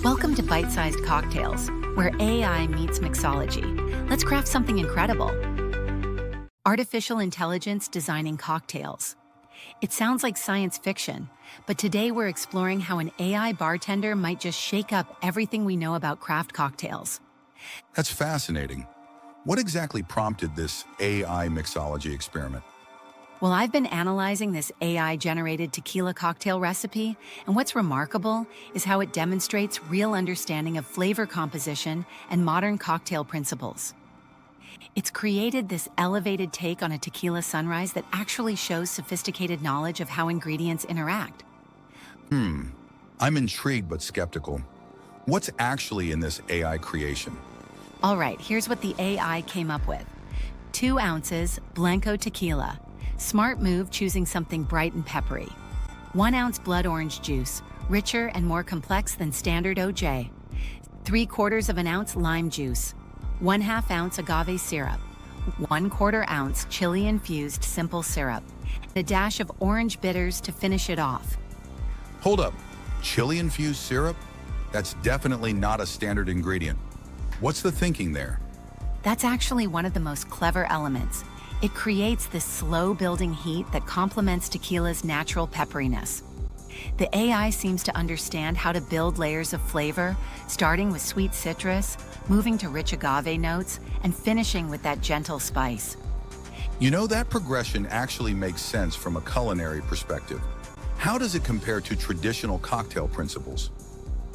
Welcome to Byte-Sized Cocktails, where AI meets mixology. Let's craft something incredible. Artificial intelligence designing cocktails. It sounds like science fiction, but today we're exploring how an AI bartender might just shake up everything we know about craft cocktails. That's fascinating. What exactly prompted this AI mixology experiment? Well, I've been analyzing this AI-generated tequila cocktail recipe, and what's remarkable is how it demonstrates real understanding of flavor composition and modern cocktail principles. It's created this elevated take on a Tequila Sunrise that actually shows sophisticated knowledge of how ingredients interact. I'm intrigued but skeptical. What's actually in this AI creation? All right, here's what the AI came up with. 2 ounces Blanco tequila. Smart move choosing something bright and peppery. 1 ounce blood orange juice, richer and more complex than standard OJ. 3/4 of an ounce lime juice. 1/2 ounce agave syrup. 1/4 ounce chili-infused simple syrup. And a dash of orange bitters to finish it off. Hold up, chili-infused syrup? That's definitely not a standard ingredient. What's the thinking there? That's actually one of the most clever elements. It creates this slow-building heat that complements tequila's natural pepperiness. The AI seems to understand how to build layers of flavor, starting with sweet citrus, moving to rich agave notes, and finishing with that gentle spice. You know, that progression actually makes sense from a culinary perspective. How does it compare to traditional cocktail principles?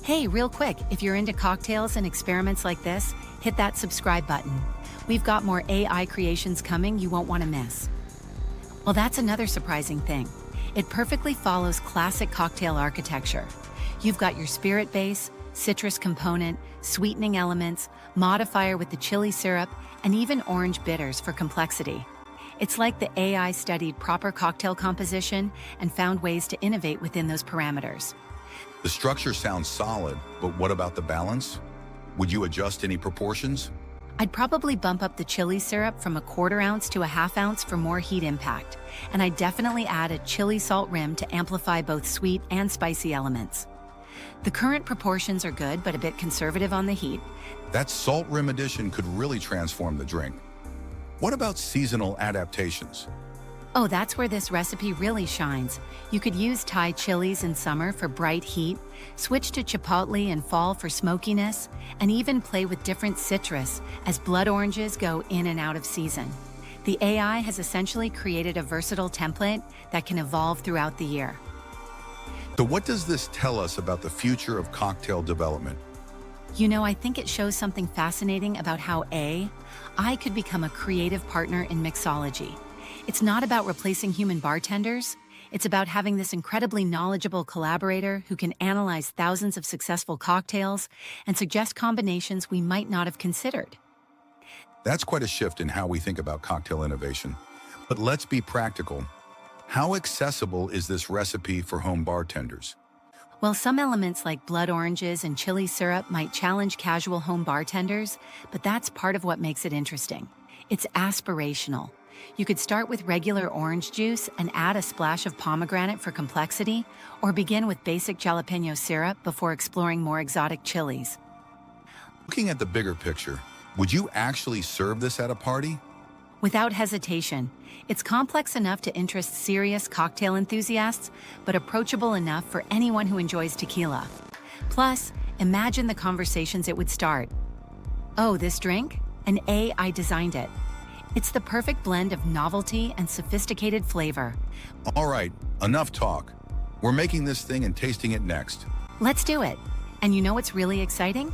Hey, real quick, if you're into cocktails and experiments like this, hit that subscribe button. We've got more AI creations coming you won't want to miss. Well, that's another surprising thing. It perfectly follows classic cocktail architecture. You've got your spirit base, citrus component, sweetening elements, modifier with the chili syrup, and even orange bitters for complexity. It's like the AI studied proper cocktail composition and found ways to innovate within those parameters. The structure sounds solid, but what about the balance? Would you adjust any proportions? I'd probably bump up the chili syrup from 1/4 ounce to 1/2 ounce for more heat impact, and I'd definitely add a chili salt rim to amplify both sweet and spicy elements. The current proportions are good, but a bit conservative on the heat. That salt rim addition could really transform the drink. What about seasonal adaptations? Oh, that's where this recipe really shines. You could use Thai chilies in summer for bright heat, switch to chipotle in fall for smokiness, and even play with different citrus as blood oranges go in and out of season. The AI has essentially created a versatile template that can evolve throughout the year. So what does this tell us about the future of cocktail development? You know, I think it shows something fascinating about how AI could become a creative partner in mixology. It's not about replacing human bartenders. It's about having this incredibly knowledgeable collaborator who can analyze thousands of successful cocktails and suggest combinations we might not have considered. That's quite a shift in how we think about cocktail innovation. But let's be practical. How accessible is this recipe for home bartenders? Well, some elements like blood oranges and chili syrup might challenge casual home bartenders, but that's part of what makes it interesting. It's aspirational. You could start with regular orange juice and add a splash of pomegranate for complexity, or begin with basic jalapeno syrup before exploring more exotic chilies. Looking at the bigger picture, would you actually serve this at a party? Without hesitation. It's complex enough to interest serious cocktail enthusiasts, but approachable enough for anyone who enjoys tequila. Plus, imagine the conversations it would start. Oh, this drink? An AI designed it. It's the perfect blend of novelty and sophisticated flavor. All right, enough talk. We're making this thing and tasting it next. Let's do it. And you know what's really exciting?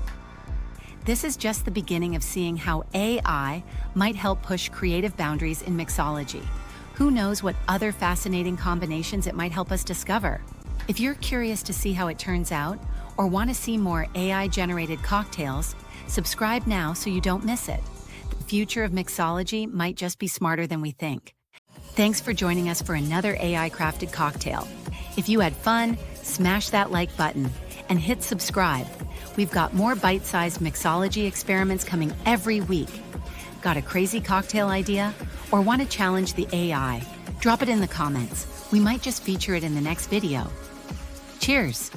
This is just the beginning of seeing how AI might help push creative boundaries in mixology. Who knows what other fascinating combinations it might help us discover? If you're curious to see how it turns out, or want to see more AI-generated cocktails, subscribe now so you don't miss it. The future of mixology might just be smarter than we think. Thanks for joining us for another AI-crafted cocktail. If you had fun, smash that like button and hit subscribe. We've got more bite-sized mixology experiments coming every week. Got a crazy cocktail idea? Or want to challenge the AI? Drop it in the comments. We might just feature it in the next video. Cheers!